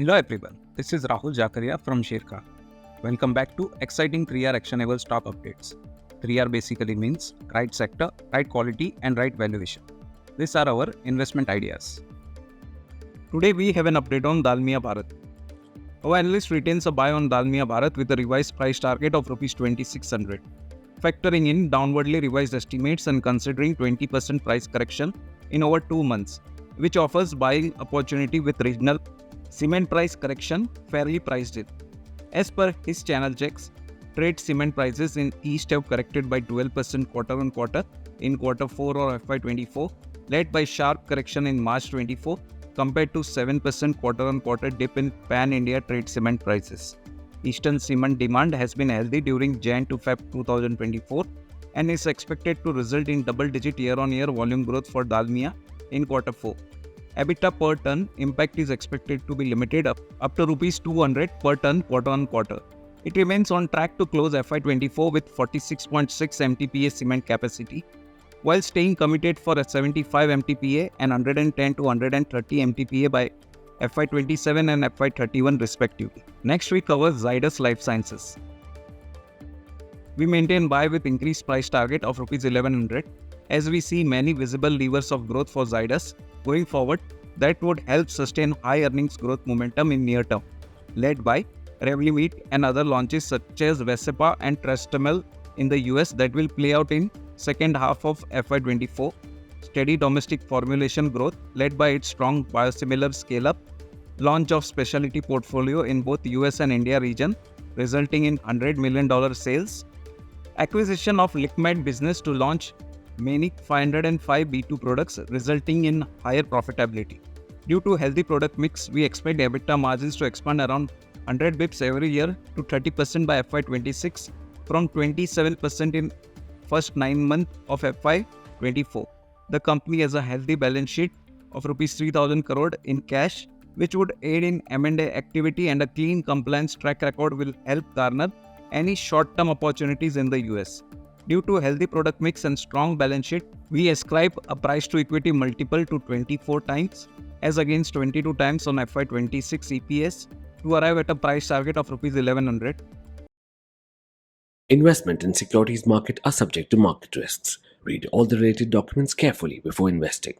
Hello everyone, this is Rahul Jakaria from Sharekhan. Welcome back to exciting 3R actionable stock updates. 3R basically means right sector, right quality and right valuation. These are our investment ideas. Today we have an update on Dalmia Bharat. Our analyst retains a buy on Dalmia Bharat with a revised price target of Rs 2600. Factoring in downwardly revised estimates and considering 20% price correction in over 2 months, which offers buying opportunity with regional cement price correction fairly priced in. As per his channel checks, trade cement prices in East have corrected by 12% quarter on quarter in quarter 4 or FY24, led by sharp correction in March 24 compared to 7% quarter on quarter dip in pan-India trade cement prices. Eastern cement demand has been healthy during Jan to Feb 2024 and is expected to result in double-digit year-on-year volume growth for Dalmia in quarter 4. EBITDA per ton impact is expected to be limited up to Rs 200 per ton quarter on quarter. It remains on track to close FY24 with 46.6 MTPA cement capacity, while staying committed for a 75 MTPA and 110 to 130 MTPA by FY27 and FY31 respectively. Next we cover Zydus Lifesciences. We maintain buy with increased price target of Rs 1100 as we see many visible levers of growth for Zydus going forward that would help sustain high earnings growth momentum in near term, led by Revlimid and other launches such as Vascepa and Trestamel in the US that will play out in second half of FY24, steady domestic formulation growth led by its strong biosimilar scale-up, launch of specialty portfolio in both US and India region resulting in $100 million sales, acquisition of Liqumed business to launch many 505 B2 products resulting in higher profitability. Due to healthy product mix, we expect EBITDA margins to expand around 100 bps every year to 30% by FY26 from 27% in first 9 months of FY24. The company has a healthy balance sheet of Rs 3,000 crore in cash, which would aid in M&A activity, and a clean compliance track record will help garner any short-term opportunities in the US. Due to healthy product mix and strong balance sheet, we ascribe a price to equity multiple to 24 times as against 22 times on FY26 EPS to arrive at a price target of Rs 1100. Investment in securities market are subject to market risks. Read all the related documents carefully before investing.